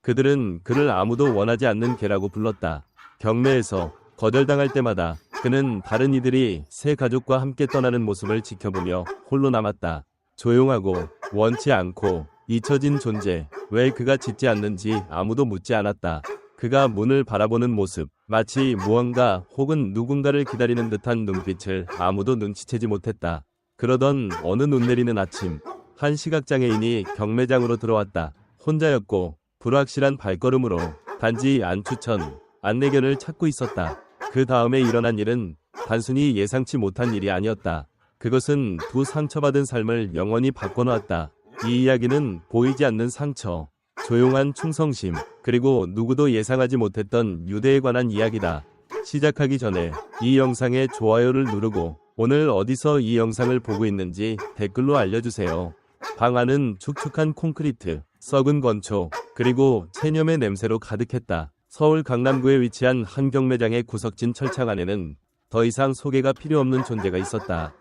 그들은 그를 아무도 원하지 않는 개라고 불렀다. 경매에서 거절당할 때마다 그는 다른 이들이 새 가족과 함께 떠나는 모습을 지켜보며 홀로 남았다. 조용하고 원치 않고 잊혀진 존재. 왜 그가 짖지 않는지 아무도 묻지 않았다. 그가 문을 바라보는 모습, 마치 무언가 혹은 누군가를 기다리는 듯한 눈빛을 아무도 눈치채지 못했다. 그러던 어느 눈 내리는 아침, 한 시각장애인이 경매장으로 들어왔다. 혼자였고 불확실한 발걸음으로 단지 안추천, 안내견을 찾고 있었다. 그 다음에 일어난 일은 단순히 예상치 못한 일이 아니었다. 그것은 두 상처받은 삶을 영원히 바꿔놓았다. 이 이야기는 보이지 않는 상처, 조용한 충성심, 그리고 누구도 예상하지 못했던 유대에 관한 이야기다. 시작하기 전에 이 영상에 좋아요를 누르고 오늘 어디서 이 영상을 보고 있는지 댓글로 알려주세요. 방 안은 축축한 콘크리트, 썩은 건초, 그리고 체념의 냄새로 가득했다. 서울 강남구에 위치한 한 경매장의 구석진 철창 안에는 더 이상 소개가 필요 없는 존재가 있었다.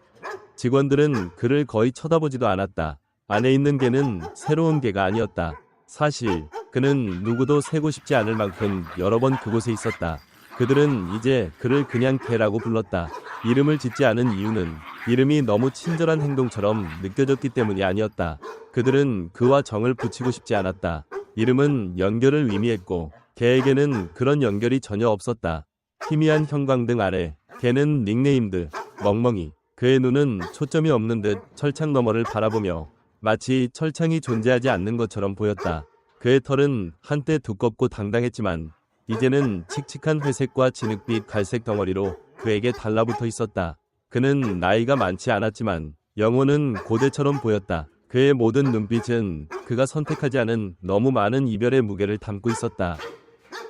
직원들은 그를 거의 쳐다보지도 않았다. 안에 있는 개는 새로운 개가 아니었다. 사실 그는 누구도 세고 싶지 않을 만큼 여러 번 그곳에 있었다. 그들은 이제 그를 그냥 개라고 불렀다. 이름을 짓지 않은 이유는 이름이 너무 친절한 행동처럼 느껴졌기 때문이 아니었다. 그들은 그와 정을 붙이고 싶지 않았다. 이름은 연결을 의미했고 개에게는 그런 연결이 전혀 없었다. 희미한 형광등 아래 개는 닉네임드, 멍멍이. 그의 눈은 초점이 없는 듯 철창 너머를 바라보며 마치 철창이 존재하지 않는 것처럼 보였다. 그의 털은 한때 두껍고 당당했지만 이제는 칙칙한 회색과 진흙빛 갈색 덩어리로 그에게 달라붙어 있었다. 그는 나이가 많지 않았지만 영혼은 고대처럼 보였다. 그의 모든 눈빛은 그가 선택하지 않은 너무 많은 이별의 무게를 담고 있었다.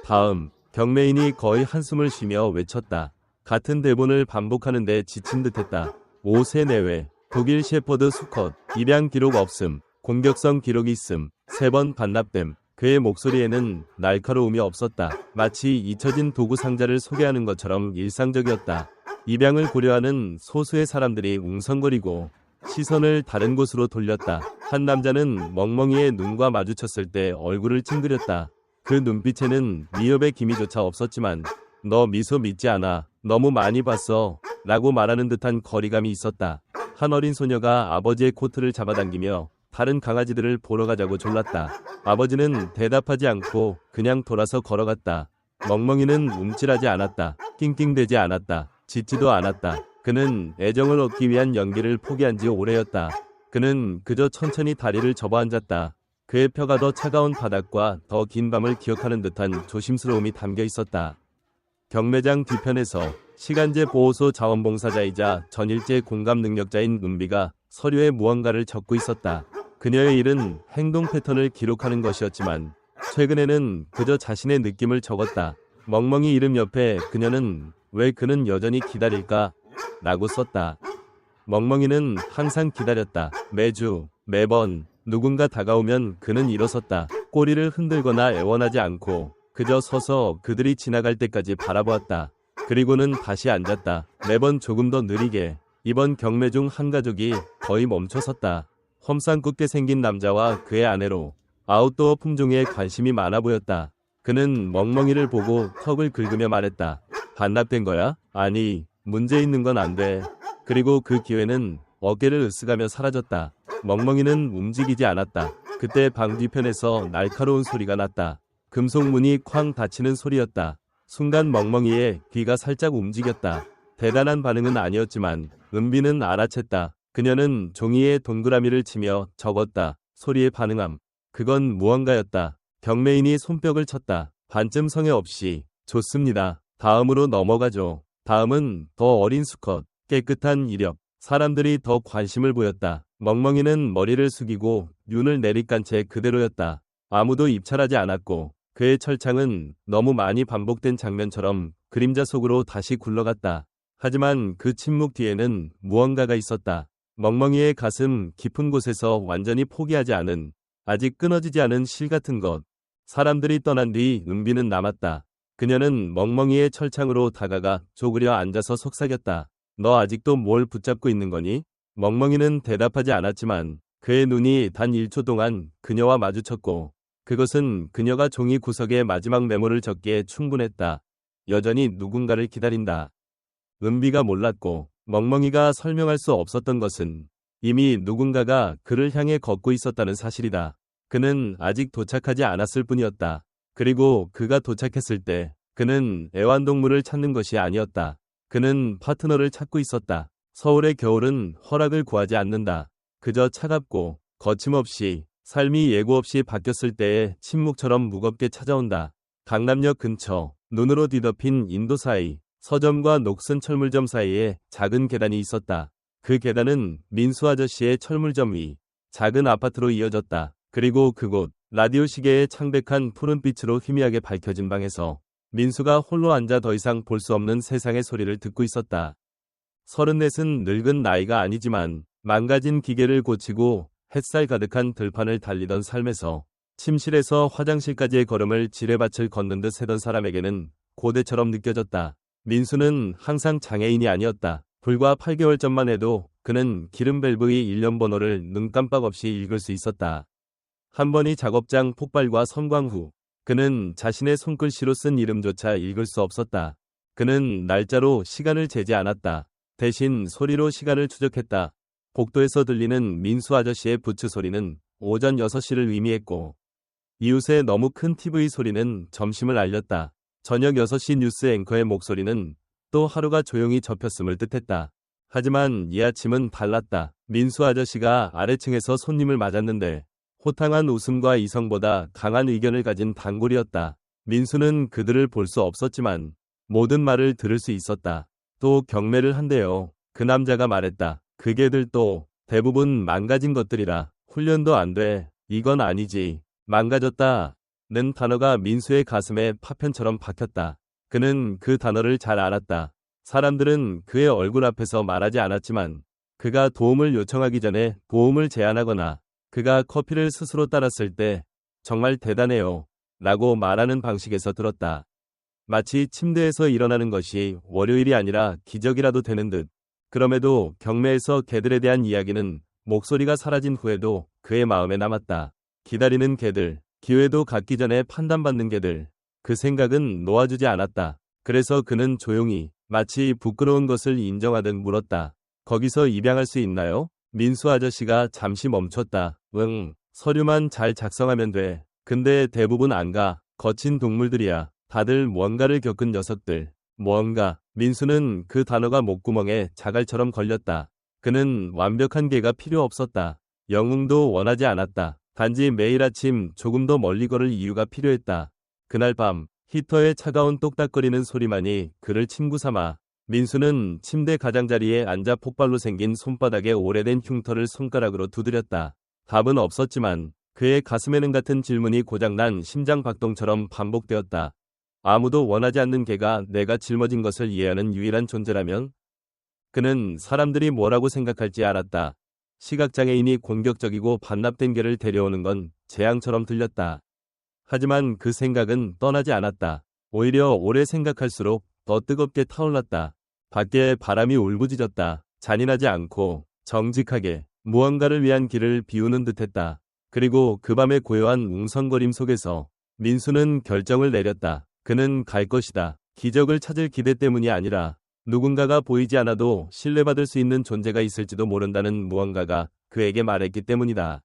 다음, 경매인이 거의 한숨을 쉬며 외쳤다. 같은 대본을 반복하는데 지친 듯했다. 5세 내외, 독일 셰퍼드 수컷, 입양 기록 없음, 공격성 기록이 있음, 3번 반납됨. 그의 목소리에는 날카로움이 없었다. 마치 잊혀진 도구 상자를 소개하는 것처럼 일상적이었다. 입양을 고려하는 소수의 사람들이 웅성거리고 시선을 다른 곳으로 돌렸다. 한 남자는 멍멍이의 눈과 마주쳤을 때 얼굴을 찡그렸다. 그 눈빛에는 미흡의 기미조차 없었지만 너 미소 믿지 않아. 너무 많이 봤어. 라고 말하는 듯한 거리감이 있었다. 한 어린 소녀가 아버지의 코트를 잡아당기며 다른 강아지들을 보러 가자고 졸랐다. 아버지는 대답하지 않고 그냥 돌아서 걸어갔다. 멍멍이는 움찔하지 않았다. 낑낑대지 않았다. 짖지도 않았다. 그는 애정을 얻기 위한 연기를 포기한 지 오래였다. 그는 그저 천천히 다리를 접어 앉았다. 그의 혀가 더 차가운 바닥과 더 긴 밤을 기억하는 듯한 조심스러움이 담겨 있었다. 경매장 뒤편에서 시간제 보호소 자원봉사자이자 전일제 공감 능력자인 은비가 서류에 무언가를 적고 있었다. 그녀의 일은 행동 패턴을 기록하는 것이었지만 최근에는 그저 자신의 느낌을 적었다. 멍멍이 이름 옆에 그녀는 왜 그는 여전히 기다릴까? 라고 썼다. 멍멍이는 항상 기다렸다. 매주, 매번 누군가 다가오면 그는 일어섰다. 꼬리를 흔들거나 애원하지 않고 그저 서서 그들이 지나갈 때까지 바라보았다. 그리고는 다시 앉았다. 매번 조금 더 느리게. 이번 경매 중 한 가족이 거의 멈춰섰다. 험상궂게 생긴 남자와 그의 아내로 아웃도어 품종에 관심이 많아 보였다. 그는 멍멍이를 보고 턱을 긁으며 말했다. 반납된 거야? 아니, 문제 있는 건 안 돼. 그리고 그 기회는 어깨를 으쓱하며 사라졌다. 멍멍이는 움직이지 않았다. 그때 방 뒤편에서 날카로운 소리가 났다. 금속 문이 쾅 닫히는 소리였다. 순간 멍멍이의 귀가 살짝 움직였다. 대단한 반응은 아니었지만 은비는 알아챘다. 그녀는 종이에 동그라미를 치며 적었다. 소리에 반응함. 그건 무언가였다. 경매인이 손뼉을 쳤다. 반쯤 성의 없이. 좋습니다. 다음으로 넘어가죠. 다음은 더 어린 수컷. 깨끗한 이력. 사람들이 더 관심을 보였다. 멍멍이는 머리를 숙이고 눈을 내리깐 채 그대로였다. 아무도 입찰하지 않았고 그의 철창은 너무 많이 반복된 장면처럼 그림자 속으로 다시 굴러갔다. 하지만 그 침묵 뒤에는 무언가가 있었다. 멍멍이의 가슴 깊은 곳에서 완전히 포기하지 않은, 아직 끊어지지 않은 실 같은 것. 사람들이 떠난 뒤 은비는 남았다. 그녀는 멍멍이의 철창으로 다가가 쪼그려 앉아서 속삭였다. 너 아직도 뭘 붙잡고 있는 거니? 멍멍이는 대답하지 않았지만 그의 눈이 단 1초 동안 그녀와 마주쳤고 그것은 그녀가 종이 구석에 마지막 메모를 적기에 충분했다. 여전히 누군가를 기다린다. 은비가 몰랐고 멍멍이가 설명할 수 없었던 것은 이미 누군가가 그를 향해 걷고 있었다는 사실이다. 그는 아직 도착하지 않았을 뿐이었다. 그리고 그가 도착했을 때 그는 애완동물을 찾는 것이 아니었다. 그는 파트너를 찾고 있었다. 서울의 겨울은 허락을 구하지 않는다. 그저 차갑고 거침없이 삶이 예고 없이 바뀌었을 때의 침묵처럼 무겁게 찾아온다. 강남역 근처 눈으로 뒤덮인 인도 사이 서점과 녹슨 철물점 사이에 작은 계단이 있었다. 그 계단은 민수 아저씨의 철물점 위 작은 아파트로 이어졌다. 그리고 그곳 라디오 시계의 창백한 푸른빛으로 희미하게 밝혀진 방에서 민수가 홀로 앉아 더 이상 볼 수 없는 세상의 소리를 듣고 있었다. 34은 늙은 나이가 아니지만 망가진 기계를 고치고 햇살 가득한 들판을 달리던 삶에서 침실에서 화장실까지의 걸음을 지뢰밭을 걷는 듯 세던 사람에게는 고대처럼 느껴졌다. 민수는 항상 장애인이 아니었다. 불과 8개월 전만 해도 그는 기름 밸브의 일련 번호를 눈 깜빡 없이 읽을 수 있었다. 한 번이 작업장 폭발과 섬광 후 그는 자신의 손글씨로 쓴 이름조차 읽을 수 없었다. 그는 날짜로 시간을 재지 않았다. 대신 소리로 시간을 추적했다. 복도에서 들리는 민수 아저씨의 부츠 소리는 오전 6시를 의미했고 이웃의 너무 큰 TV 소리는 점심을 알렸다. 저녁 6시 뉴스 앵커의 목소리는 또 하루가 조용히 접혔음을 뜻했다. 하지만 이 아침은 달랐다. 민수 아저씨가 아래층에서 손님을 맞았는데 호탕한 웃음과 이성보다 강한 의견을 가진 단골이었다. 민수는 그들을 볼 수 없었지만 모든 말을 들을 수 있었다. 또 경매를 한대요. 그 남자가 말했다. 그 개들도 대부분 망가진 것들이라. 훈련도 안 돼. 이건 아니지. 망가졌다. 는 단어가 민수의 가슴에 파편처럼 박혔다. 그는 그 단어를 잘 알았다. 사람들은 그의 얼굴 앞에서 말하지 않았지만 그가 도움을 요청하기 전에 도움을 제안하거나 그가 커피를 스스로 따랐을 때 정말 대단해요. 라고 말하는 방식에서 들었다. 마치 침대에서 일어나는 것이 월요일이 아니라 기적이라도 되는 듯. 그럼에도 경매에서 개들에 대한 이야기는 목소리가 사라진 후에도 그의 마음에 남았다. 기다리는 개들, 기회도 갖기 전에 판단받는 개들. 그 생각은 놓아주지 않았다. 그래서 그는 조용히 마치 부끄러운 것을 인정하듯 물었다. 거기서 입양할 수 있나요? 민수 아저씨가 잠시 멈췄다. 응, 서류만 잘 작성하면 돼. 근데 대부분 안 가. 거친 동물들이야. 다들 무언가를 겪은 녀석들. 무언가. 민수는 그 단어가 목구멍에 자갈처럼 걸렸다. 그는 완벽한 개가 필요 없었다. 영웅도 원하지 않았다. 단지 매일 아침 조금 더 멀리 걸을 이유가 필요했다. 그날 밤 히터의 차가운 똑딱거리는 소리만이 그를 친구 삼아 민수는 침대 가장자리에 앉아 폭발로 생긴 손바닥에 오래된 흉터를 손가락으로 두드렸다. 답은 없었지만 그의 가슴에는 같은 질문이 고장난 심장 박동처럼 반복되었다. 아무도 원하지 않는 개가 내가 짊어진 것을 이해하는 유일한 존재라면? 그는 사람들이 뭐라고 생각할지 알았다. 시각장애인이 공격적이고 반납된 개를 데려오는 건 재앙처럼 들렸다. 하지만 그 생각은 떠나지 않았다. 오히려 오래 생각할수록 더 뜨겁게 타올랐다. 밖에 바람이 울부짖었다. 잔인하지 않고 정직하게 무언가를 위한 길을 비우는 듯했다. 그리고 그 밤의 고요한 웅성거림 속에서 민수는 결정을 내렸다. 그는 갈 것이다. 기적을 찾을 기대 때문이 아니라 누군가가 보이지 않아도 신뢰받을 수 있는 존재가 있을지도 모른다는 무언가가 그에게 말했기 때문이다.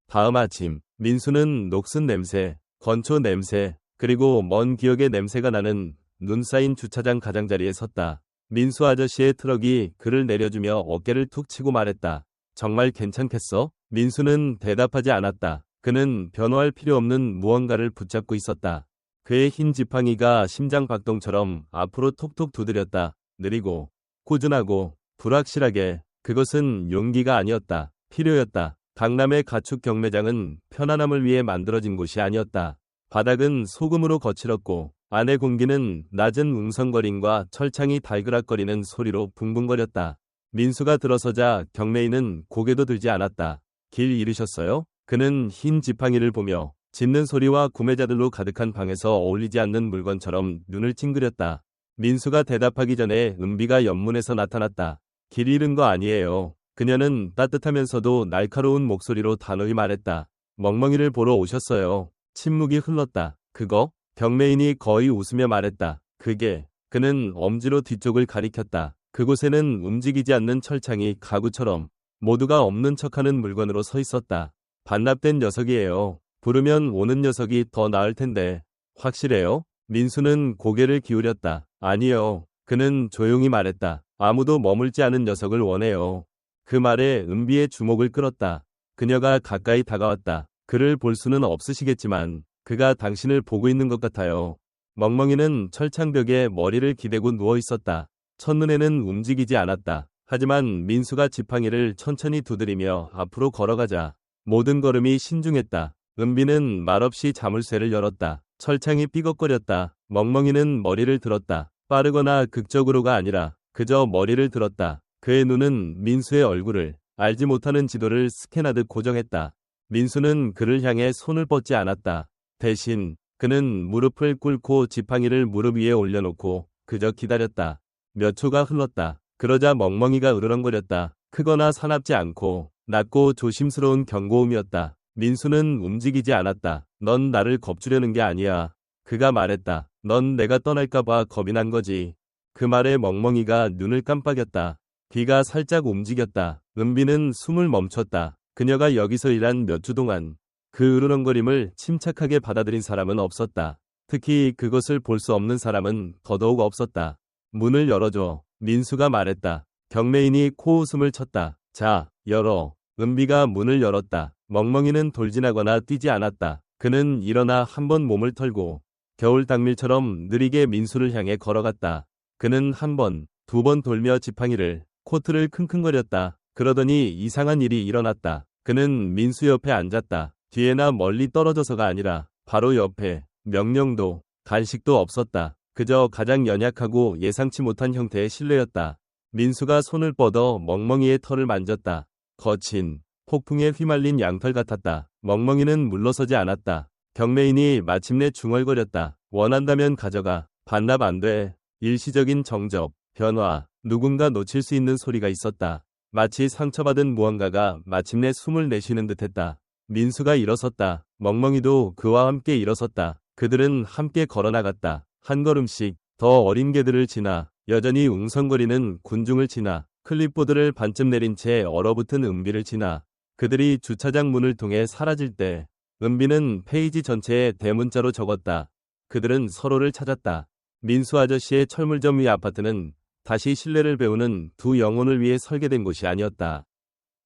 다음 아침, 민수는 녹슨 냄새, 건초 냄새, 그리고 먼 기억의 냄새가 나는 눈 쌓인 주차장 가장자리에 섰다. 민수 아저씨의 트럭이 그를 내려주며 어깨를 툭 치고 말했다. 정말 괜찮겠어? 민수는 대답하지 않았다. 그는 변호할 필요 없는 무언가를 붙잡고 있었다. 그의 흰 지팡이가 심장 박동처럼 앞으로 톡톡 두드렸다. 느리고 꾸준하고 불확실하게. 그것은 용기가 아니었다. 필요였다. 강남의 가축 경매장은 편안함을 위해 만들어진 곳이 아니었다. 바닥은 소금으로 거칠었고 안의 공기는 낮은 웅성거림과 철창이 달그락거리는 소리로 붕붕거렸다. 민수가 들어서자 경매인은 고개도 들지 않았다. 길 잃으셨어요? 그는 흰 지팡이를 보며 짖는 소리와 구매자들로 가득한 방에서 어울리지 않는 물건처럼 눈을 찡그렸다. 민수가 대답하기 전에 은비가 옆문에서 나타났다. 길 잃은 거 아니에요. 그녀는 따뜻하면서도 날카로운 목소리로 단호히 말했다. 멍멍이를 보러 오셨어요. 침묵이 흘렀다. 그거? 경매인이 거의 웃으며 말했다. 그게. 그는 엄지로 뒤쪽을 가리켰다. 그곳에는 움직이지 않는 철창이 가구처럼 모두가 없는 척하는 물건으로 서 있었다. 반납된 녀석이에요. 부르면 오는 녀석이 더 나을 텐데. 확실해요? 민수는 고개를 기울였다. 아니요. 그는 조용히 말했다. 아무도 머물지 않은 녀석을 원해요. 그 말에 은비의 주목을 끌었다. 그녀가 가까이 다가왔다. 그를 볼 수는 없으시겠지만 그가 당신을 보고 있는 것 같아요. 멍멍이는 철창벽에 머리를 기대고 누워 있었다. 첫눈에는 움직이지 않았다. 하지만 민수가 지팡이를 천천히 두드리며 앞으로 걸어가자 모든 걸음이 신중했다. 은비는 말없이 자물쇠를 열었다. 철창이 삐걱거렸다. 멍멍이는 머리를 들었다. 빠르거나 극적으로가 아니라 그저 머리를 들었다. 그의 눈은 민수의 얼굴을 알지 못하는 지도를 스캔하듯 고정했다. 민수는 그를 향해 손을 뻗지 않았다. 대신 그는 무릎을 꿇고 지팡이를 무릎 위에 올려놓고 그저 기다렸다. 몇 초가 흘렀다. 그러자 멍멍이가 으르렁거렸다. 크거나 사납지 않고 낮고 조심스러운 경고음이었다. 민수는 움직이지 않았다. 넌 나를 겁주려는 게 아니야. 그가 말했다. 넌 내가 떠날까봐 겁이 난 거지. 그 말에 멍멍이가 눈을 깜빡였다. 귀가 살짝 움직였다. 은비는 숨을 멈췄다. 그녀가 여기서 일한 몇 주 동안 그 으르렁거림을 침착하게 받아들인 사람은 없었다. 특히 그것을 볼 수 없는 사람은 더더욱 없었다. 문을 열어줘. 민수가 말했다. 경매인이 코웃음을 쳤다. 자, 열어. 은비가 문을 열었다. 멍멍이는 돌진하거나 뛰지 않았다. 그는 일어나 한번 몸을 털고 겨울 당밀처럼 느리게 민수를 향해 걸어갔다. 그는 한 번, 두 번 돌며 지팡이를, 코트를 킁킁거렸다. 그러더니 이상한 일이 일어났다. 그는 민수 옆에 앉았다. 뒤에나 멀리 떨어져서가 아니라 바로 옆에. 명령도, 간식도 없었다. 그저 가장 연약하고 예상치 못한 형태의 신뢰였다. 민수가 손을 뻗어 멍멍이의 털을 만졌다. 거친, 폭풍에 휘말린 양털 같았다. 멍멍이는 물러서지 않았다. 경매인이 마침내 중얼거렸다. 원한다면 가져가. 반납 안 돼. 일시적인 정적, 변화, 누군가 놓칠 수 있는 소리가 있었다. 마치 상처받은 무언가가 마침내 숨을 내쉬는 듯했다. 민수가 일어섰다. 멍멍이도 그와 함께 일어섰다. 그들은 함께 걸어나갔다. 한 걸음씩 더 어린 개들을 지나 여전히 웅성거리는 군중을 지나 클립보드를 반쯤 내린 채 얼어붙은 은비를 지나 그들이 주차장 문을 통해 사라질 때 은비는 페이지 전체에 대문자로 적었다. 그들은 서로를 찾았다. 민수 아저씨의 철물점 위 아파트는 다시 신뢰를 배우는 두 영혼을 위해 설계된 곳이 아니었다.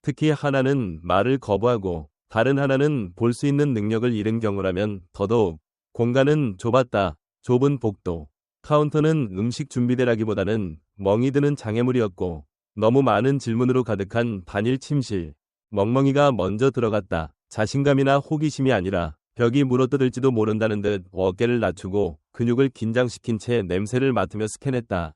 특히 하나는 말을 거부하고 다른 하나는 볼 수 있는 능력을 잃은 경우라면 더더욱. 공간은 좁았다. 좁은 복도. 카운터는 음식 준비대라기보다는 멍이 드는 장애물이었고 너무 많은 질문으로 가득한 단일 침실. 멍멍이가 먼저 들어갔다. 자신감이나 호기심이 아니라 벽이 물어뜯을지도 모른다는 듯 어깨를 낮추고 근육을 긴장시킨 채 냄새를 맡으며 스캔했다.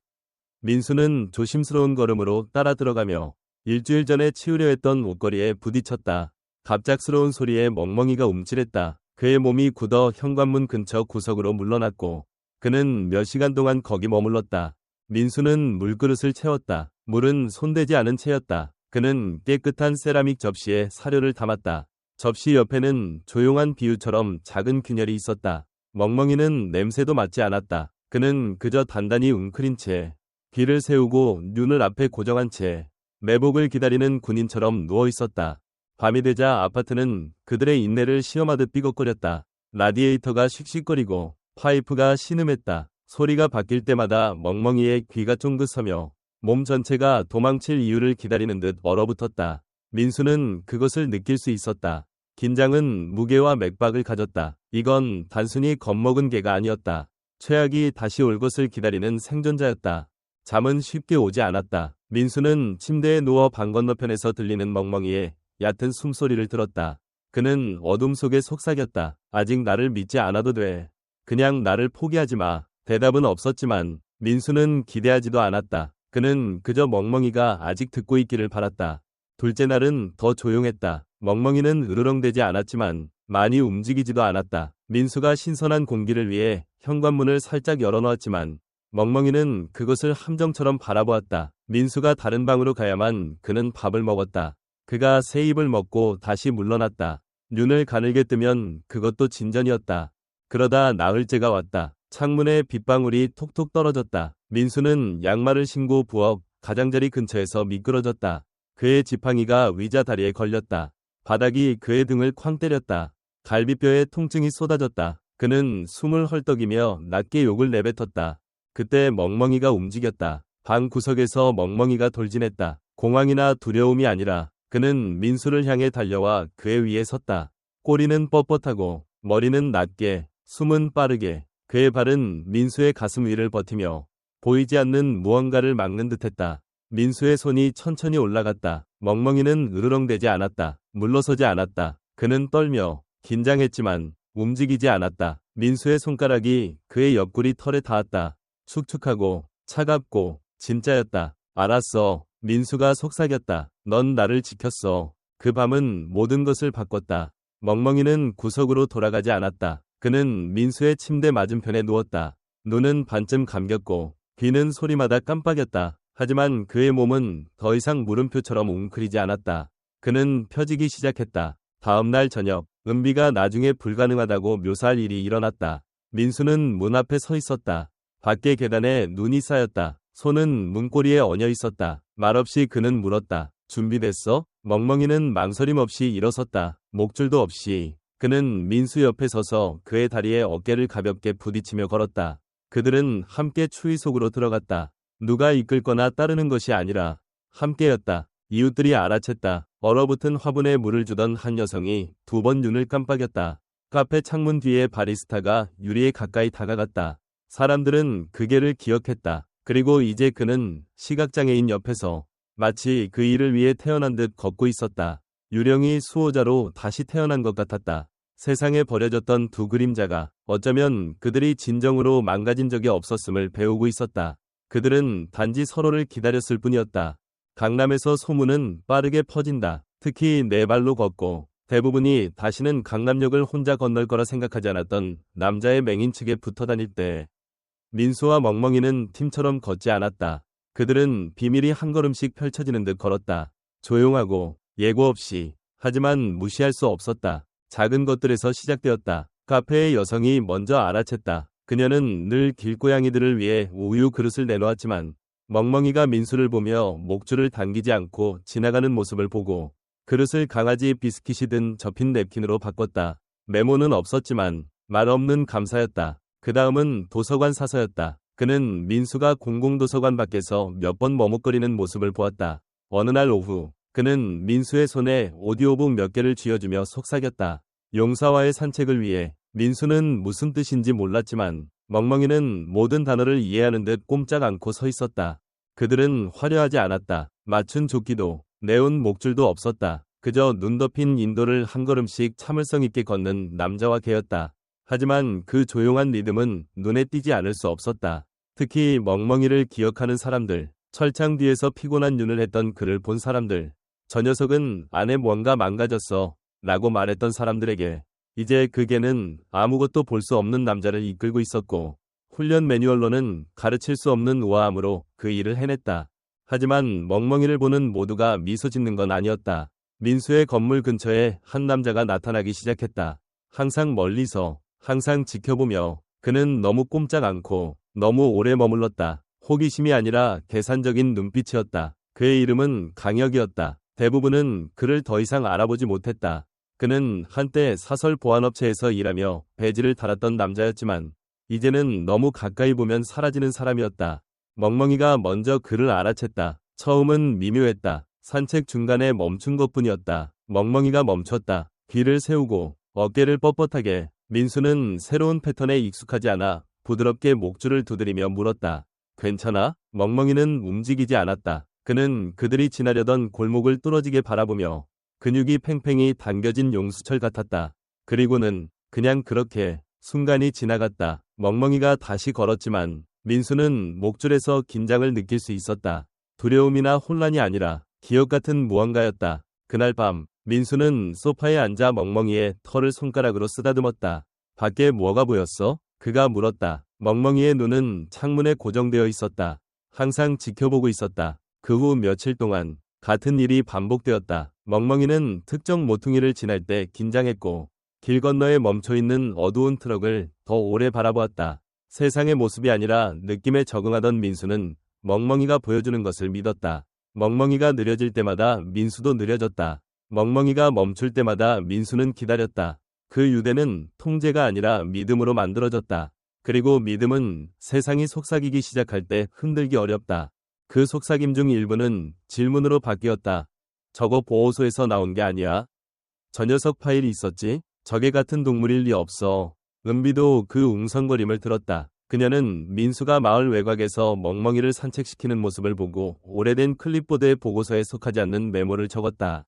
민수는 조심스러운 걸음으로 따라 들어가며 일주일 전에 치우려 했던 옷걸이에 부딪혔다. 갑작스러운 소리에 멍멍이가 움찔했다. 그의 몸이 굳어 현관문 근처 구석으로 물러났고 그는 몇 시간 동안 거기 머물렀다. 민수는 물그릇을 채웠다. 물은 손대지 않은 채였다. 그는 깨끗한 세라믹 접시에 사료를 담았다. 접시 옆에는 조용한 비유처럼 작은 균열이 있었다. 멍멍이는 냄새도 맡지 않았다. 그는 그저 단단히 웅크린 채 귀를 세우고 눈을 앞에 고정한 채 매복을 기다리는 군인처럼 누워 있었다. 밤이 되자 아파트는 그들의 인내를 시험하듯 삐걱거렸다. 라디에이터가 씩씩거리고 파이프가 신음했다. 소리가 바뀔 때마다 멍멍이의 귀가 쫑긋 서며 몸 전체가 도망칠 이유를 기다리는 듯 얼어붙었다. 민수는 그것을 느낄 수 있었다. 긴장은 무게와 맥박을 가졌다. 이건 단순히 겁먹은 개가 아니었다. 최악이 다시 올 것을 기다리는 생존자였다. 잠은 쉽게 오지 않았다. 민수는 침대에 누워 방 건너편에서 들리는 멍멍이의 얕은 숨소리를 들었다. 그는 어둠 속에 속삭였다. 아직 나를 믿지 않아도 돼. 그냥 나를 포기하지 마. 대답은 없었지만 민수는 기대하지도 않았다. 그는 그저 멍멍이가 아직 듣고 있기를 바랐다. 둘째 날은 더 조용했다. 멍멍이는 으르렁대지 않았지만 많이 움직이지도 않았다. 민수가 신선한 공기를 위해 현관문을 살짝 열어놓았지만 멍멍이는 그것을 함정처럼 바라보았다. 민수가 다른 방으로 가야만 그는 밥을 먹었다. 그가 새 입을 먹고 다시 물러났다. 눈을 가늘게 뜨면 그것도 진전이었다. 그러다 나흘째가 왔다. 창문에 빗방울이 톡톡 떨어졌다. 민수는 양말을 신고 부엌 가장자리 근처에서 미끄러졌다. 그의 지팡이가 의자 다리에 걸렸다. 바닥이 그의 등을 쾅 때렸다. 갈비뼈에 통증이 쏟아졌다. 그는 숨을 헐떡이며 낮게 욕을 내뱉었다. 그때 멍멍이가 움직였다. 방 구석에서 멍멍이가 돌진했다. 공황이나 두려움이 아니라 그는 민수를 향해 달려와 그의 위에 섰다. 꼬리는 뻣뻣하고 머리는 낮게, 숨은 빠르게. 그의 발은 민수의 가슴 위를 버티며 보이지 않는 무언가를 막는 듯했다. 민수의 손이 천천히 올라갔다. 멍멍이는 으르렁대지 않았다. 물러서지 않았다. 그는 떨며 긴장했지만 움직이지 않았다. 민수의 손가락이 그의 옆구리 털에 닿았다. 축축하고 차갑고 진짜였다. 알았어. 민수가 속삭였다. 넌 나를 지켰어. 그 밤은 모든 것을 바꿨다. 멍멍이는 구석으로 돌아가지 않았다. 그는 민수의 침대 맞은편에 누웠다. 눈은 반쯤 감겼고 귀는 소리마다 깜빡였다. 하지만 그의 몸은 더 이상 물음표처럼 웅크리지 않았다. 그는 펴지기 시작했다. 다음 날 저녁, 은비가 나중에 불가능하다고 묘사할 일이 일어났다. 민수는 문 앞에 서 있었다. 밖에 계단에 눈이 쌓였다. 손은 문고리에 얹어 있었다. 말없이 그는 물었다. 준비됐어? 멍멍이는 망설임 없이 일어섰다. 목줄도 없이. 그는 민수 옆에 서서 그의 다리에 어깨를 가볍게 부딪히며 걸었다. 그들은 함께 추위 속으로 들어갔다. 누가 이끌거나 따르는 것이 아니라 함께였다. 이웃들이 알아챘다. 얼어붙은 화분에 물을 주던 한 여성이 2번 눈을 깜빡였다. 카페 창문 뒤에 바리스타가 유리에 가까이 다가갔다. 사람들은 그게를 기억했다. 그리고 이제 그는 시각장애인 옆에서 마치 그 일을 위해 태어난 듯 걷고 있었다. 유령이 수호자로 다시 태어난 것 같았다. 세상에 버려졌던 두 그림자가 어쩌면 그들이 진정으로 망가진 적이 없었음을 배우고 있었다. 그들은 단지 서로를 기다렸을 뿐이었다. 강남에서 소문은 빠르게 퍼진다. 특히 네 발로 걷고 대부분이 다시는 강남역을 혼자 건널 거라 생각하지 않았던 남자의 맹인 측에 붙어 다닐 때 민수와 멍멍이는 팀처럼 걷지 않았다. 그들은 비밀이 한 걸음씩 펼쳐지는 듯 걸었다. 조용하고 예고 없이. 하지만 무시할 수 없었다. 작은 것들에서 시작되었다. 카페의 여성이 먼저 알아챘다. 그녀는 늘 길고양이들을 위해 우유 그릇을 내놓았지만 멍멍이가 민수를 보며 목줄을 당기지 않고 지나가는 모습을 보고 그릇을 강아지 비스킷이 든 접힌 냅킨으로 바꿨다. 메모는 없었지만 말 없는 감사였다. 그 다음은 도서관 사서였다. 그는 민수가 공공도서관 밖에서 몇 번 머뭇거리는 모습을 보았다. 어느 날 오후 그는 민수의 손에 오디오북 몇 개를 쥐어주며 속삭였다. 용사와의 산책을 위해. 민수는 무슨 뜻인지 몰랐지만 멍멍이는 모든 단어를 이해하는 듯 꼼짝 않고 서 있었다. 그들은 화려하지 않았다. 맞춘 조끼도 내온 목줄도 없었다. 그저 눈 덮인 인도를 한 걸음씩 참을성 있게 걷는 남자와 개였다. 하지만 그 조용한 리듬은 눈에 띄지 않을 수 없었다. 특히 멍멍이를 기억하는 사람들, 철창 뒤에서 피곤한 눈을 했던 그를 본 사람들, 저 녀석은 안에 뭔가 망가졌어 라고 말했던 사람들에게 이제 그 개는 아무것도 볼 수 없는 남자를 이끌고 있었고 훈련 매뉴얼로는 가르칠 수 없는 우아함으로 그 일을 해냈다. 하지만 멍멍이를 보는 모두가 미소 짓는 건 아니었다. 민수의 건물 근처에 한 남자가 나타나기 시작했다. 항상 멀리서, 항상 지켜보며 그는 너무 꼼짝 않고 너무 오래 머물렀다. 호기심이 아니라 계산적인 눈빛이었다. 그의 이름은 강혁이었다. 대부분은 그를 더 이상 알아보지 못했다. 그는 한때 사설 보안업체에서 일하며 배지를 달았던 남자였지만 이제는 너무 가까이 보면 사라지는 사람이었다. 멍멍이가 먼저 그를 알아챘다. 처음은 미묘했다. 산책 중간에 멈춘 것뿐이었다. 멍멍이가 멈췄다. 귀를 세우고 어깨를 뻣뻣하게. 민수는 새로운 패턴에 익숙하지 않아 부드럽게 목줄을 두드리며 물었다. 괜찮아? 멍멍이는 움직이지 않았다. 그는 그들이 지나려던 골목을 뚫어지게 바라보며 근육이 팽팽히 당겨진 용수철 같았다. 그리고는 그냥 그렇게 순간이 지나갔다. 멍멍이가 다시 걸었지만 민수는 목줄에서 긴장을 느낄 수 있었다. 두려움이나 혼란이 아니라 기억 같은 무언가였다. 그날 밤 민수는 소파에 앉아 멍멍이의 털을 손가락으로 쓰다듬었다. 밖에 뭐가 보였어? 그가 물었다. 멍멍이의 눈은 창문에 고정되어 있었다. 항상 지켜보고 있었다. 그 후 며칠 동안 같은 일이 반복되었다. 멍멍이는 특정 모퉁이를 지날 때 긴장했고 길 건너에 멈춰있는 어두운 트럭을 더 오래 바라보았다. 세상의 모습이 아니라 느낌에 적응하던 민수는 멍멍이가 보여주는 것을 믿었다. 멍멍이가 느려질 때마다 민수도 느려졌다. 멍멍이가 멈출 때마다 민수는 기다렸다. 그 유대는 통제가 아니라 믿음으로 만들어졌다. 그리고 믿음은 세상이 속삭이기 시작할 때 흔들기 어렵다. 그 속삭임 중 일부는 질문으로 바뀌었다. 저거 보호소에서 나온 게 아니야? 저 녀석 파일이 있었지? 저게 같은 동물일 리 없어. 은비도 그 웅성거림을 들었다. 그녀는 민수가 마을 외곽에서 멍멍이를 산책시키는 모습을 보고 오래된 클립보드의 보고서에 속하지 않는 메모를 적었다.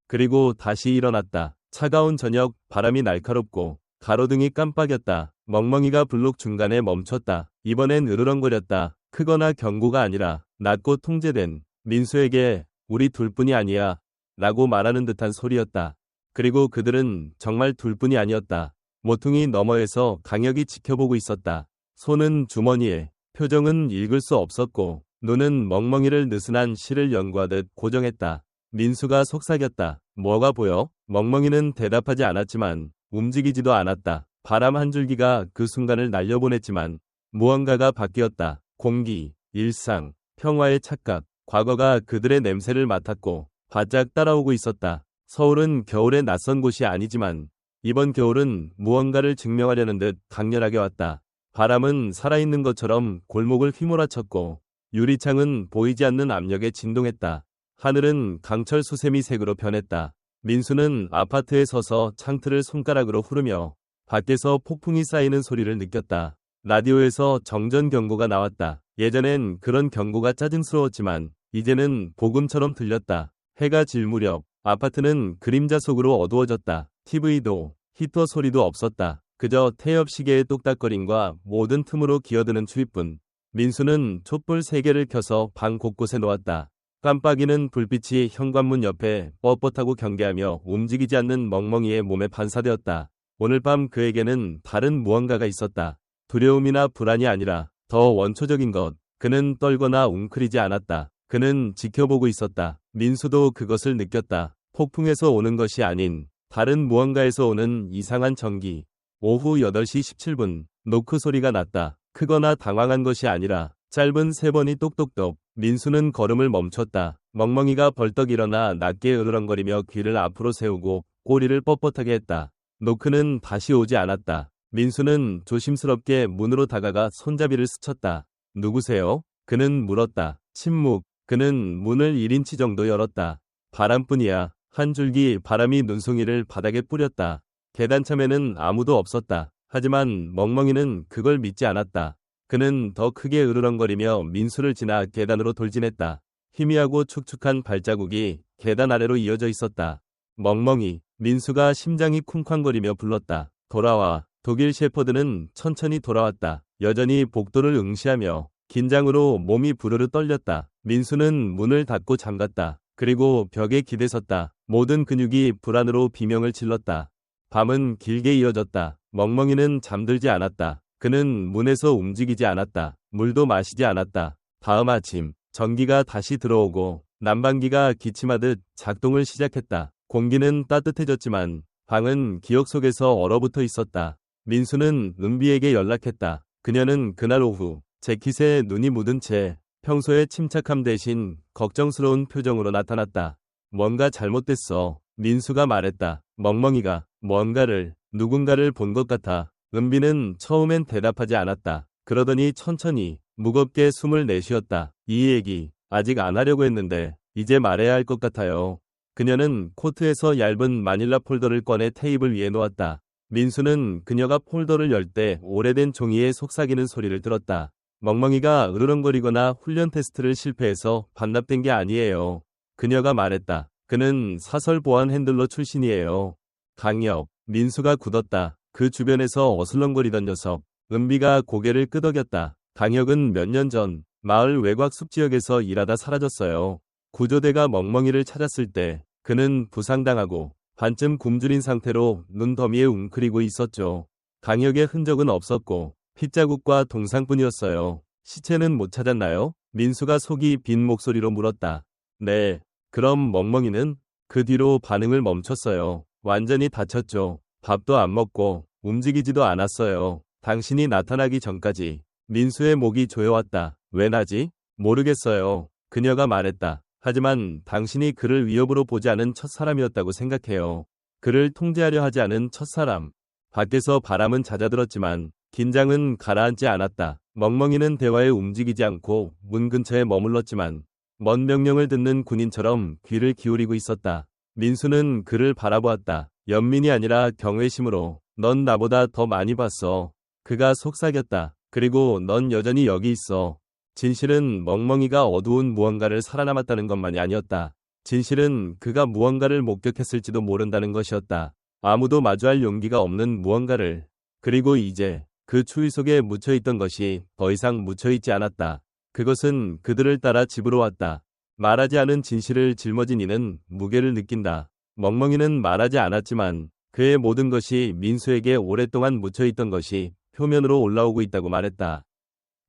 그리고 다시 일어났다. 차가운 저녁, 바람이 날카롭고 가로등이 깜빡였다. 멍멍이가 블록 중간에 멈췄다. 이번엔 으르렁거렸다. 크거나 경고가 아니라 낮고 통제된 민수에게 우리 둘뿐이 아니야 라고 말하는 듯한 소리였다. 그리고 그들은 정말 둘뿐이 아니었다. 모퉁이 너머에서 강혁이 지켜보고 있었다. 손은 주머니에, 표정은 읽을 수 없었고 눈은 멍멍이를 느슨한 실을 연구하듯 고정했다. 민수가 속삭였다. 뭐가 보여? 멍멍이는 대답하지 않았지만 움직이지도 않았다. 바람 한 줄기가 그 순간을 날려보냈지만 무언가가 바뀌었다. 공기, 일상, 평화의 착각, 과거가 그들의 냄새를 맡았고 바짝 따라오고 있었다. 서울은 겨울의 낯선 곳이 아니지만 이번 겨울은 무언가를 증명하려는 듯 강렬하게 왔다. 바람은 살아있는 것처럼 골목을 휘몰아쳤고 유리창은 보이지 않는 압력에 진동했다. 하늘은 강철 수세미 색으로 변했다. 민수는 아파트에 서서 창틀을 손가락으로 후르며 밖에서 폭풍이 쌓이는 소리를 느꼈다. 라디오에서 정전 경고가 나왔다. 예전엔 그런 경고가 짜증스러웠지만 이제는 복음처럼 들렸다. 해가 질 무렵 아파트는 그림자 속으로 어두워졌다. TV도 히터 소리도 없었다. 그저 태엽 시계의 똑딱거림과 모든 틈으로 기어드는 추위뿐. 민수는 촛불 3개를 켜서 방 곳곳에 놓았다. 깜빡이는 불빛이 현관문 옆에 뻣뻣하고 경계하며 움직이지 않는 멍멍이의 몸에 반사되었다. 오늘 밤 그에게는 다른 무언가가 있었다. 두려움이나 불안이 아니라 더 원초적인 것. 그는 떨거나 웅크리지 않았다. 그는 지켜보고 있었다. 민수도 그것을 느꼈다. 폭풍에서 오는 것이 아닌 다른 무언가에서 오는 이상한 전기. 오후 8시 17분 노크 소리가 났다. 크거나 당황한 것이 아니라 짧은 3번이 똑똑똑. 민수는 걸음을 멈췄다. 멍멍이가 벌떡 일어나 낮게 으르렁거리며 귀를 앞으로 세우고 꼬리를 뻣뻣하게 했다. 노크는 다시 오지 않았다. 민수는 조심스럽게 문으로 다가가 손잡이를 스쳤다. 누구세요? 그는 물었다. 침묵. 그는 문을 1인치 정도 열었다. 바람뿐이야. 한 줄기 바람이 눈송이를 바닥에 뿌렸다. 계단참에는 아무도 없었다. 하지만 멍멍이는 그걸 믿지 않았다. 그는 더 크게 으르렁거리며 민수를 지나 계단으로 돌진했다. 희미하고 축축한 발자국이 계단 아래로 이어져 있었다. 멍멍이. 민수가 심장이 쿵쾅거리며 불렀다. 돌아와. 독일 셰퍼드는 천천히 돌아왔다. 여전히 복도를 응시하며 긴장으로 몸이 부르르 떨렸다. 민수는 문을 닫고 잠갔다. 그리고 벽에 기대섰다. 모든 근육이 불안으로 비명을 질렀다. 밤은 길게 이어졌다. 멍멍이는 잠들지 않았다. 그는 문에서 움직이지 않았다. 물도 마시지 않았다. 다음 아침 전기가 다시 들어오고 난방기가 기침하듯 작동을 시작했다. 공기는 따뜻해졌지만 방은 기억 속에서 얼어붙어 있었다. 민수는 은비에게 연락했다. 그녀는 그날 오후 재킷에 눈이 묻은 채 평소의 침착함 대신 걱정스러운 표정으로 나타났다. 뭔가 잘못됐어. 민수가 말했다. 멍멍이가 뭔가를, 누군가를 본 것 같아. 은비는 처음엔 대답하지 않았다. 그러더니 천천히 무겁게 숨을 내쉬었다. 이 얘기 아직 안 하려고 했는데 이제 말해야 할 것 같아요. 그녀는 코트에서 얇은 마닐라 폴더를 꺼내 테이블 위에 놓았다. 민수는 그녀가 폴더를 열 때 오래된 종이에 속삭이는 소리를 들었다. 멍멍이가 으르렁거리거나 훈련 테스트를 실패해서 반납된 게 아니에요. 그녀가 말했다. 그는 사설 보안 핸들러 출신이에요. 강혁. 민수가 굳었다. 그 주변에서 어슬렁거리던 녀석. 은비가 고개를 끄덕였다. 강혁은 몇 년 전 마을 외곽 숲지역에서 일하다 사라졌어요. 구조대가 멍멍이를 찾았을 때 그는 부상당하고 반쯤 굶주린 상태로 눈 더미에 웅크리고 있었죠. 강혁의 흔적은 없었고 핏자국과 동상뿐이었어요. 시체는 못 찾았나요? 민수가 속이 빈 목소리로 물었다. 네. 그럼 멍멍이는 그 뒤로 반응을 멈췄어요. 완전히 다쳤죠. 밥도 안 먹고 움직이지도 않았어요. 당신이 나타나기 전까지 민수의 목이 조여왔다. 왜 나지? 모르겠어요. 그녀가 말했다. 하지만 당신이 그를 위협으로 보지 않은 첫사람이었다고 생각해요. 그를 통제하려 하지 않은 첫사람. 밖에서 바람은 잦아들었지만 긴장은 가라앉지 않았다. 멍멍이는 대화에 움직이지 않고 문 근처에 머물렀지만 먼 명령을 듣는 군인처럼 귀를 기울이고 있었다. 민수는 그를 바라보았다. 연민이 아니라 경외심으로. 넌 나보다 더 많이 봤어. 그가 속삭였다. 그리고 넌 여전히 여기 있어. 진실은 멍멍이가 어두운 무언가를 살아남았다는 것만이 아니었다. 진실은 그가 무언가를 목격했을지도 모른다는 것이었다. 아무도 마주할 용기가 없는 무언가를. 그리고 이제 그 추위 속에 묻혀있던 것이 더 이상 묻혀있지 않았다. 그것은 그들을 따라 집으로 왔다. 말하지 않은 진실을 짊어진 이는 무게를 느낀다. 멍멍이는 말하지 않았지만 그의 모든 것이 민수에게 오랫동안 묻혀있던 것이 표면으로 올라오고 있다고 말했다.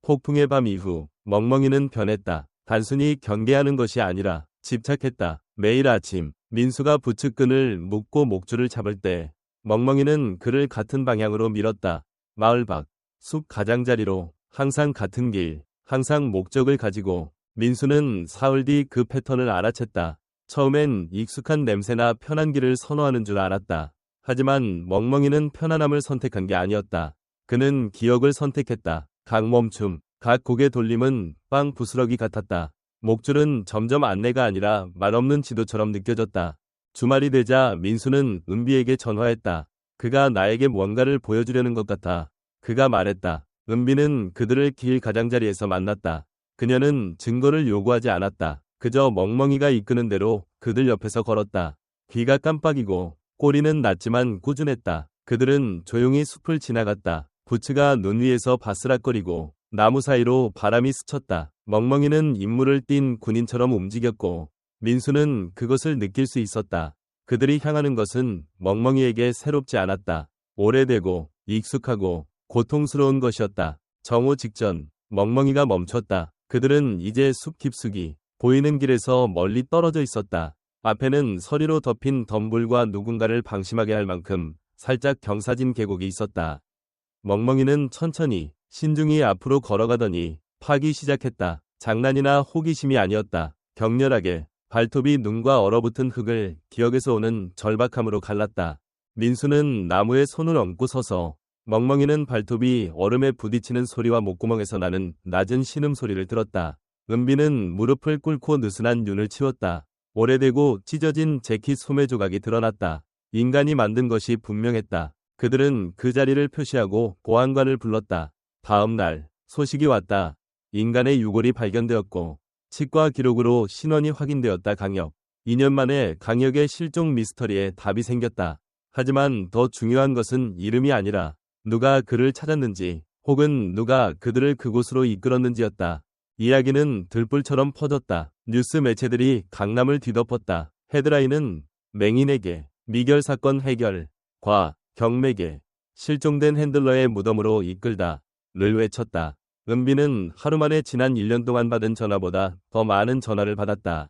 폭풍의 밤 이후 멍멍이는 변했다. 단순히 경계하는 것이 아니라 집착했다. 매일 아침 민수가 부츠끈을 묶고 목줄을 잡을 때 멍멍이는 그를 같은 방향으로 밀었다. 마을 밖, 숲 가장자리로 항상 같은 길, 항상 목적을 가지고. 민수는 사흘 뒤 그 패턴을 알아챘다. 처음엔 익숙한 냄새나 편한 길을 선호하는 줄 알았다. 하지만 멍멍이는 편안함을 선택한 게 아니었다. 그는 기억을 선택했다. 각 멈춤, 각 고개 돌림은 빵 부스러기 같았다. 목줄은 점점 안내가 아니라 말없는 지도처럼 느껴졌다. 주말이 되자 민수는 은비에게 전화했다. 그가 나에게 무언가를 보여주려는 것 같아. 그가 말했다. 은비는 그들을 길 가장자리에서 만났다. 그녀는 증거를 요구하지 않았다. 그저 멍멍이가 이끄는 대로 그들 옆에서 걸었다. 귀가 깜빡이고 꼬리는 낮지만 꾸준했다. 그들은 조용히 숲을 지나갔다. 부츠가 눈 위에서 바스락거리고 나무 사이로 바람이 스쳤다. 멍멍이는 임무를 띈 군인처럼 움직였고 민수는 그것을 느낄 수 있었다. 그들이 향하는 것은 멍멍이에게 새롭지 않았다. 오래되고 익숙하고 고통스러운 것이었다. 정오 직전 멍멍이가 멈췄다. 그들은 이제 숲 깊숙이 보이는 길에서 멀리 떨어져 있었다. 앞에는 서리로 덮인 덤불과 누군가를 방심하게 할 만큼 살짝 경사진 계곡이 있었다. 멍멍이는 천천히 신중히 앞으로 걸어가더니 파기 시작했다. 장난이나 호기심이 아니었다. 격렬하게 발톱이 눈과 얼어붙은 흙을 기억에서 오는 절박함으로 갈랐다. 민수는 나무에 손을 얹고 서서 멍멍이는 발톱이 얼음에 부딪히는 소리와 목구멍에서 나는 낮은 신음소리를 들었다. 은비는 무릎을 꿇고 느슨한 눈을 치웠다. 오래되고 찢어진 재킷 소매 조각이 드러났다. 인간이 만든 것이 분명했다. 그들은 그 자리를 표시하고 보안관을 불렀다. 다음 날 소식이 왔다. 인간의 유골이 발견되었고 치과 기록으로 신원이 확인되었다. 강혁. 2년 만에 강혁의 실종 미스터리에 답이 생겼다. 하지만 더 중요한 것은 이름이 아니라 누가 그를 찾았는지 혹은 누가 그들을 그곳으로 이끌었는지였다. 이야기는 들불처럼 퍼졌다. 뉴스 매체들이 강남을 뒤덮었다. 헤드라인은 맹인에게 미결 사건 해결, 과 경맥에 실종된 핸들러의 무덤으로 이끌다를 외쳤다. 은비는 하루 만에 지난 1년 동안 받은 전화보다 더 많은 전화를 받았다.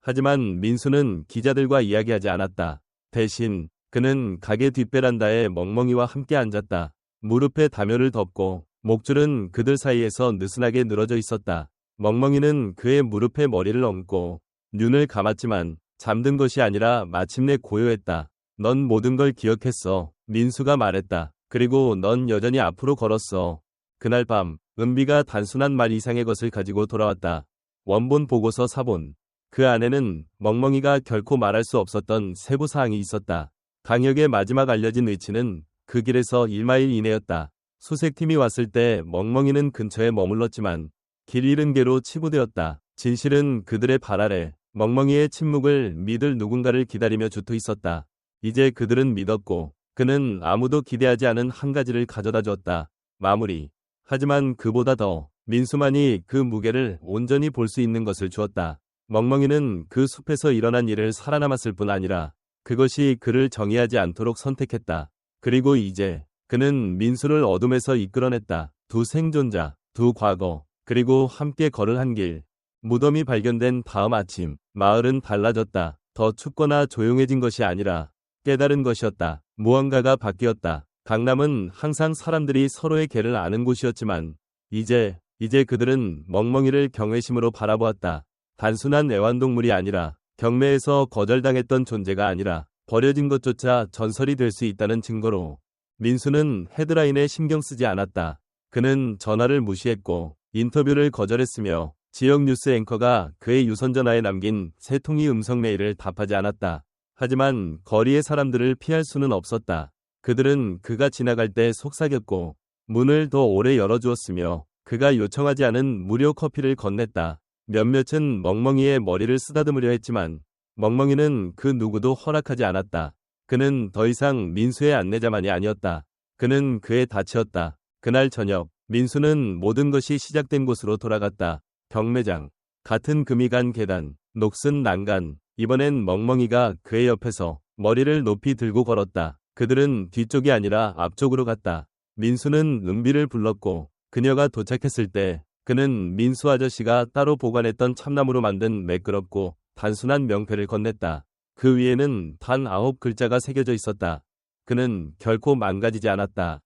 하지만 민수는 기자들과 이야기하지 않았다. 대신 그는 가게 뒷베란다에 멍멍이와 함께 앉았다. 무릎에 담요를 덮고 목줄은 그들 사이에서 느슨하게 늘어져 있었다. 멍멍이는 그의 무릎에 머리를 얹고 눈을 감았지만 잠든 것이 아니라 마침내 고요했다. 넌 모든 걸 기억했어. 민수가 말했다. 그리고 넌 여전히 앞으로 걸었어. 그날 밤 은비가 단순한 말 이상의 것을 가지고 돌아왔다. 원본 보고서 사본. 그 안에는 멍멍이가 결코 말할 수 없었던 세부 사항이 있었다. 강혁의 마지막 알려진 위치는 그 길에서 1마일 이내였다. 수색팀이 왔을 때 멍멍이는 근처에 머물렀지만 길 잃은 개로 치부되었다. 진실은 그들의 발 아래 멍멍이의 침묵을 믿을 누군가를 기다리며 주토 있었다. 이제 그들은 믿었고 그는 아무도 기대하지 않은 한 가지를 가져다 주었다. 마무리. 하지만 그보다 더 민수만이 그 무게를 온전히 볼 수 있는 것을 주었다. 멍멍이는 그 숲에서 일어난 일을 살아남았을 뿐 아니라 그것이 그를 정의하지 않도록 선택했다. 그리고 이제 그는 민수를 어둠에서 이끌어냈다. 두 생존자, 두 과거, 그리고 함께 걸을 한 길. 무덤이 발견된 다음 아침, 마을은 달라졌다. 더 춥거나 조용해진 것이 아니라 깨달은 것이었다. 무언가가 바뀌었다. 강남은 항상 사람들이 서로의 개를 아는 곳이었지만 이제 그들은 멍멍이를 경외심으로 바라보았다. 단순한 애완동물이 아니라 경매에서 거절당했던 존재가 아니라 버려진 것조차 전설이 될 수 있다는 증거로. 민수는 헤드라인에 신경 쓰지 않았다. 그는 전화를 무시했고 인터뷰를 거절했으며 지역 뉴스 앵커가 그의 유선전화에 남긴 3통의 음성 메일을 답하지 않았다. 하지만 거리의 사람들을 피할 수는 없었다. 그들은 그가 지나갈 때 속삭였고 문을 더 오래 열어주었으며 그가 요청하지 않은 무료 커피를 건넸다. 몇몇은 멍멍이의 머리를 쓰다듬으려 했지만 멍멍이는 그 누구도 허락하지 않았다. 그는 더 이상 민수의 안내자만이 아니었다. 그는 그의 닻이었다. 그날 저녁 민수는 모든 것이 시작된 곳으로 돌아갔다. 경매장, 같은 금이 간 계단, 녹슨 난간. 이번엔 멍멍이가 그의 옆에서 머리를 높이 들고 걸었다. 그들은 뒤쪽이 아니라 앞쪽으로 갔다. 민수는 은비를 불렀고 그녀가 도착했을 때 그는 민수 아저씨가 따로 보관했던 참나무로 만든 매끄럽고 단순한 명패를 건넸다. 그 위에는 단 9글자가 새겨져 있었다. 그는 결코 망가지지 않았다.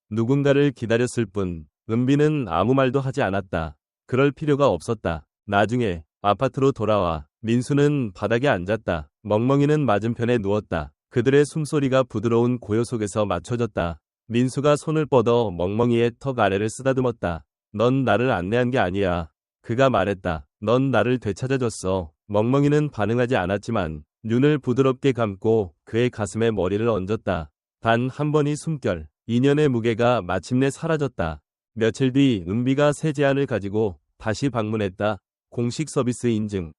누군가를 기다렸을 뿐. 은비는 아무 말도 하지 않았다. 그럴 필요가 없었다. 나중에 아파트로 돌아와 민수는 바닥에 앉았다. 멍멍이는 맞은편에 누웠다. 그들의 숨소리가 부드러운 고요 속에서 맞춰졌다. 민수가 손을 뻗어 멍멍이의 턱 아래를 쓰다듬었다. 넌 나를 안내한 게 아니야. 그가 말했다. 넌 나를 되찾아줬어. 멍멍이는 반응하지 않았지만 눈을 부드럽게 감고 그의 가슴에 머리를 얹었다. 단 한 번의 숨결, 인연의 무게가 마침내 사라졌다. 며칠 뒤 은비가 새 제안을 가지고 다시 방문했다. 공식 서비스 인증.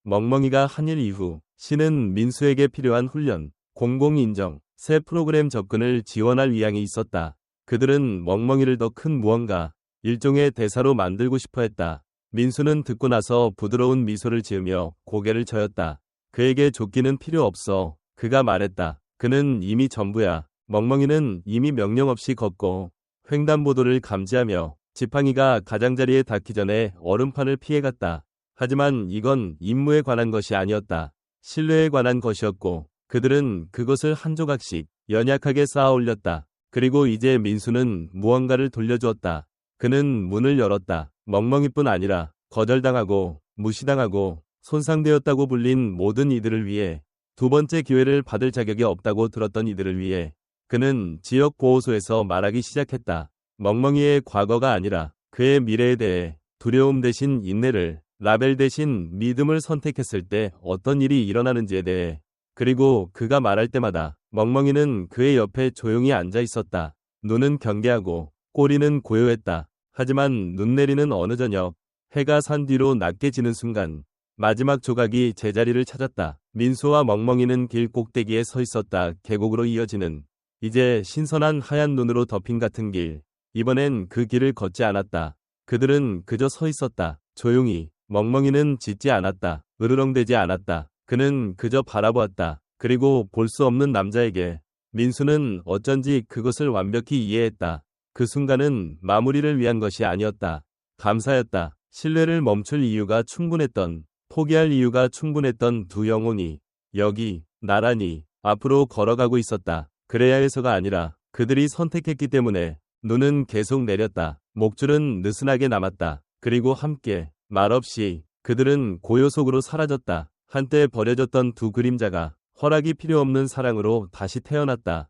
멍멍이가 한 일 이후 신은 민수에게 필요한 훈련, 공공인정, 새 프로그램 접근을 지원할 의향이 있었다. 그들은 멍멍이를 더 큰 무언가, 일종의 대사로 만들고 싶어 했다. 민수는 듣고 나서 부드러운 미소를 지으며 고개를 저었다. 그에게 조끼는 필요 없어. 그가 말했다. 그는 이미 전부야. 멍멍이는 이미 명령 없이 걷고 횡단보도를 감지하며 지팡이가 가장자리에 닿기 전에 얼음판을 피해갔다. 하지만 이건 임무에 관한 것이 아니었다. 신뢰에 관한 것이었고 그들은 그것을 한 조각씩 연약하게 쌓아 올렸다. 그리고 이제 민수는 무언가를 돌려주었다. 그는 문을 열었다. 멍멍이뿐 아니라 거절당하고 무시당하고 손상되었다고 불린 모든 이들을 위해, 두 번째 기회를 받을 자격이 없다고 들었던 이들을 위해 그는 지역 보호소에서 말하기 시작했다. 멍멍이의 과거가 아니라 그의 미래에 대해 두려움 대신 인내를, 라벨 대신 믿음을 선택했을 때 어떤 일이 일어나는지에 대해. 그리고 그가 말할 때마다 멍멍이는 그의 옆에 조용히 앉아 있었다. 눈은 경계하고 꼬리는 고요했다. 하지만 눈 내리는 어느 저녁, 해가 산 뒤로 낮게 지는 순간 마지막 조각이 제자리를 찾았다. 민수와 멍멍이는 길 꼭대기에 서 있었다. 계곡으로 이어지는 이제 신선한 하얀 눈으로 덮인 같은 길. 이번엔 그 길을 걷지 않았다. 그들은 그저 서 있었다. 조용히. 멍멍이는 짖지 않았다. 으르렁대지 않았다. 그는 그저 바라보았다. 그리고 볼 수 없는 남자에게. 민수는 어쩐지 그것을 완벽히 이해했다. 그 순간은 마무리를 위한 것이 아니었다. 감사였다. 신뢰를 멈출 이유가 충분했던, 포기할 이유가 충분했던 두 영혼이 여기 나란히 앞으로 걸어가고 있었다. 그래야 해서가 아니라 그들이 선택했기 때문에. 눈은 계속 내렸다. 목줄은 느슨하게 남았다. 그리고 함께 말없이 그들은 고요 속으로 사라졌다. 한때 버려졌던 두 그림자가 허락이 필요 없는 사랑으로 다시 태어났다.